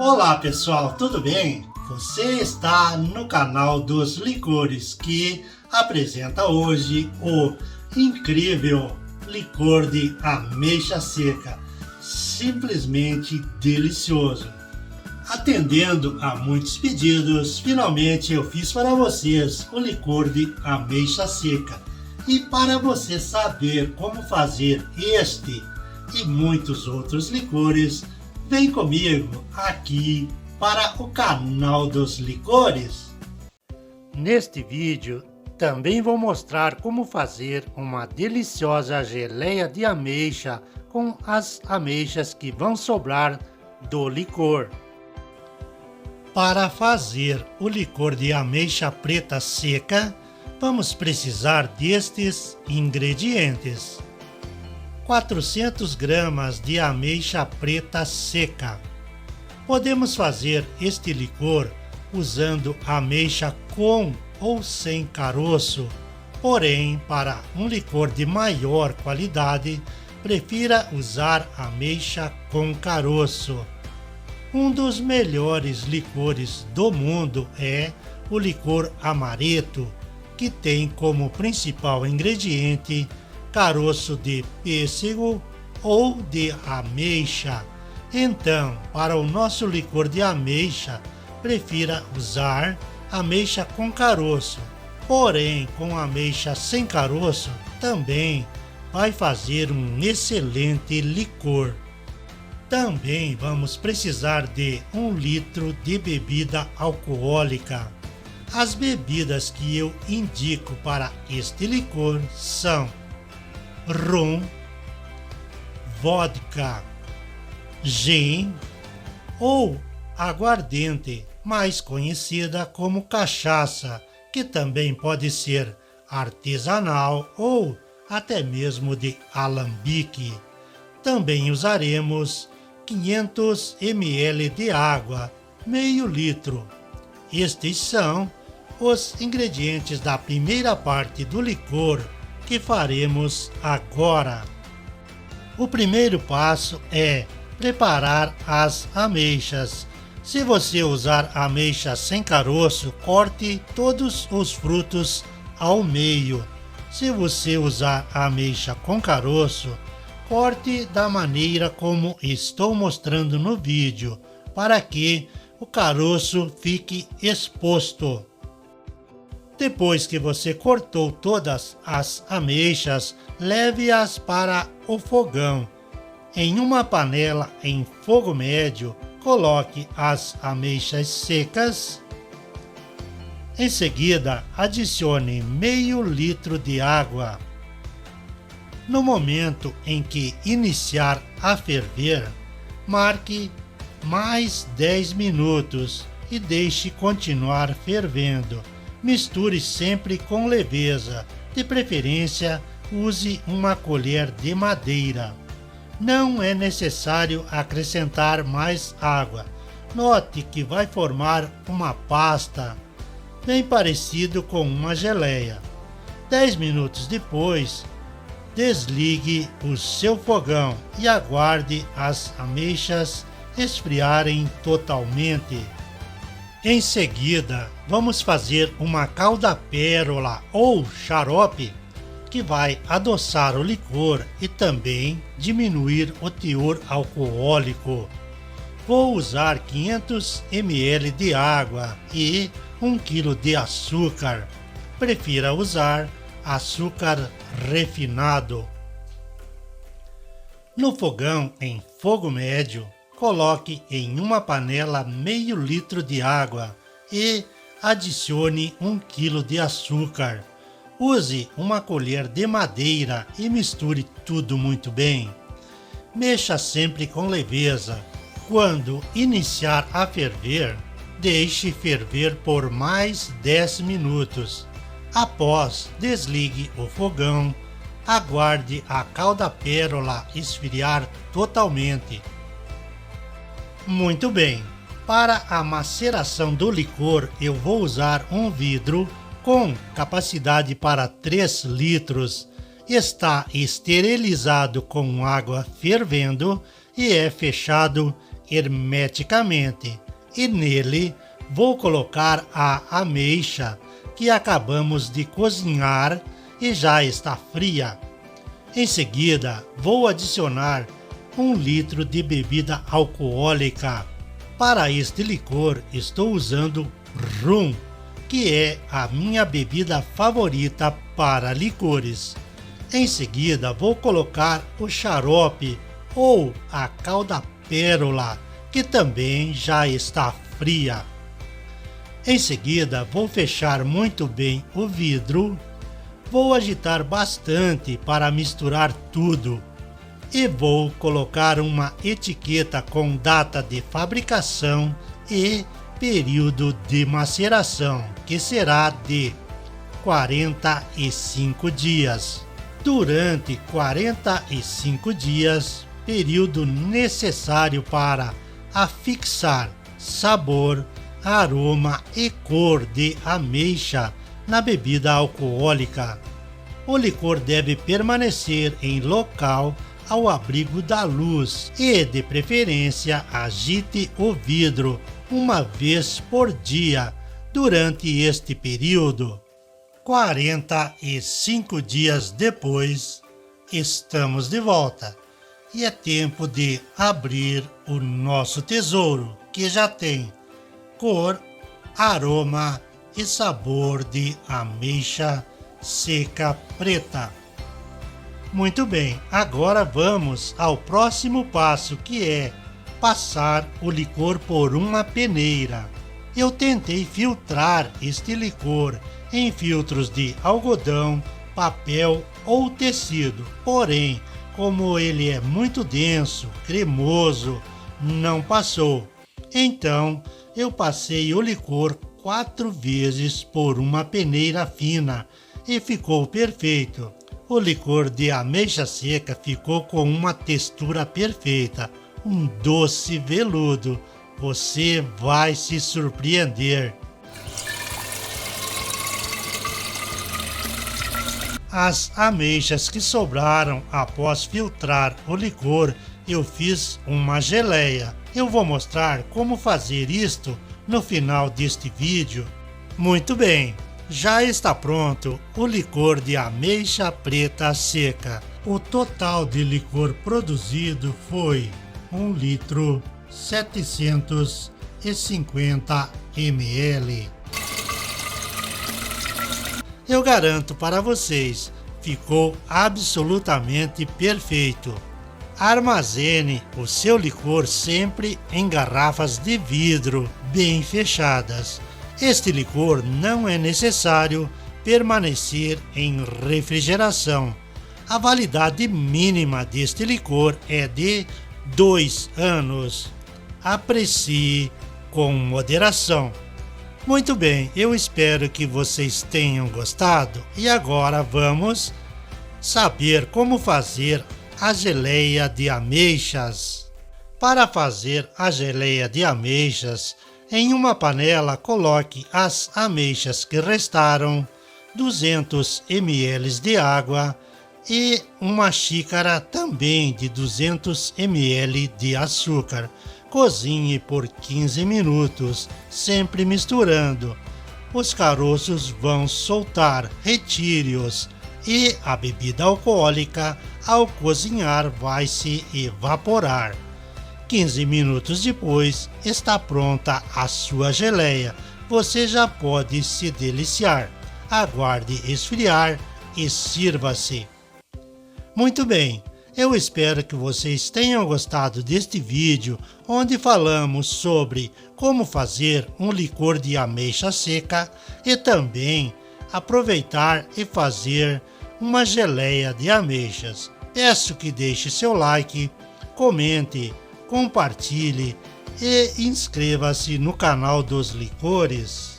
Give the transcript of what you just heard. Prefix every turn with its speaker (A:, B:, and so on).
A: Olá pessoal, tudo bem? Você está no canal dos licores que apresenta hoje o incrível licor de ameixa seca, simplesmente delicioso. Atendendo a muitos pedidos, finalmente eu fiz para vocês o licor de ameixa seca. E para você saber como fazer este e muitos outros licores, vem comigo aqui para o canal dos licores. Neste vídeo também vou mostrar como fazer uma deliciosa geleia de ameixa com as ameixas que vão sobrar do licor. Para fazer o licor de ameixa preta seca, vamos precisar destes ingredientes: 400 gramas de ameixa preta seca. Podemos fazer este licor usando ameixa com ou sem caroço, porém, para um licor de maior qualidade, prefira usar ameixa com caroço. Um dos melhores licores do mundo é o licor amaretto, que tem como principal ingrediente caroço de pêssego ou de ameixa. Então, para o nosso licor de ameixa, prefira usar ameixa com caroço. Porém, com ameixa sem caroço, também vai fazer um excelente licor. Também vamos precisar de 1 litro de bebida alcoólica. As bebidas que eu indico para este licor são rum, vodka, gin ou aguardente, mais conhecida como cachaça, que também pode ser artesanal ou até mesmo de alambique. Também usaremos 500 ml de água, meio litro. Estes são os ingredientes da primeira parte do licor que faremos agora. O primeiro passo é preparar as ameixas. Se você usar ameixa sem caroço, corte todos os frutos ao meio. Se você usar ameixa com caroço, corte da maneira como estou mostrando no vídeo, para que o caroço fique exposto. Depois que você cortou todas as ameixas, leve-as para o fogão. Em uma panela em fogo médio, coloque as ameixas secas. Em seguida, adicione meio litro de água. No momento em que iniciar a ferver, marque mais 10 minutos e deixe continuar fervendo. Misture sempre com leveza, de preferência use uma colher de madeira. Não é necessário acrescentar mais água. Note que vai formar uma pasta, bem parecido com uma geleia. 10 minutos depois, desligue o seu fogão e aguarde as ameixas esfriarem totalmente. Em seguida, vamos fazer uma calda pérola ou xarope que vai adoçar o licor e também diminuir o teor alcoólico. Vou usar 500 ml de água e 1 kg de açúcar. Prefira usar açúcar refinado. No fogão em fogo médio, coloque em uma panela meio litro de água e adicione 1 kg de açúcar. Use uma colher de madeira e misture tudo muito bem. Mexa sempre com leveza. Quando iniciar a ferver, deixe ferver por mais 10 minutos. Após, desligue o fogão. Aguarde a calda pérola esfriar totalmente. Muito bem, para a maceração do licor eu vou usar um vidro com capacidade para 3 litros. Está esterilizado com água fervendo e é fechado hermeticamente e nele vou colocar a ameixa que acabamos de cozinhar e já está fria. Em seguida, vou adicionar 1 litro de bebida alcoólica. Para este licor, estou usando rum, que é a minha bebida favorita para licores. Em seguida, vou colocar o xarope ou a calda pérola, que também já está fria. Em seguida, vou fechar muito bem o vidro. Vou agitar bastante para misturar tudo e vou colocar uma etiqueta com data de fabricação e período de maceração, que será de 45 dias. Durante 45 dias, período necessário para afixar sabor, aroma e cor de ameixa na bebida alcoólica. O licor deve permanecer em local ao abrigo da luz e, de preferência, agite o vidro uma vez por dia durante este período. 45 dias depois, estamos de volta e é tempo de abrir o nosso tesouro, que já tem cor, aroma e sabor de ameixa seca preta. Muito bem, agora vamos ao próximo passo, que é passar o licor por uma peneira. Eu tentei filtrar este licor em filtros de algodão, papel ou tecido, porém, como ele é muito denso, cremoso, não passou. Então, eu passei o licor 4 vezes por uma peneira fina e ficou perfeito. O licor de ameixa seca ficou com uma textura perfeita, um doce veludo. Você vai se surpreender. As ameixas que sobraram após filtrar o licor, eu fiz uma geleia. Eu vou mostrar como fazer isto no final deste vídeo. Muito bem, já está pronto o licor de ameixa preta seca. O total de licor produzido foi 1 litro 750 ml. Eu garanto para vocês, ficou absolutamente perfeito. Armazene o seu licor sempre em garrafas de vidro bem fechadas. Este licor não é necessário permanecer em refrigeração. A validade mínima deste licor é de 2 anos. Aprecie com moderação. Muito bem, eu espero que vocês tenham gostado e agora vamos saber como fazer a geleia de ameixas. Para fazer a geleia de ameixas, em uma panela coloque as ameixas que restaram, 200 ml de água e uma xícara também de 200 ml de açúcar. Cozinhe por 15 minutos, sempre misturando. Os caroços vão soltar, retire-os e a bebida alcoólica, ao cozinhar, vai se evaporar. 15 minutos depois, está pronta a sua geleia. Você já pode se deliciar. Aguarde esfriar e sirva-se. Muito bem, eu espero que vocês tenham gostado deste vídeo, onde falamos sobre como fazer um licor de ameixa seca e também aproveitar e fazer uma geleia de ameixas. Peço que deixe seu like, comente, compartilhe e inscreva-se no canal dos licores.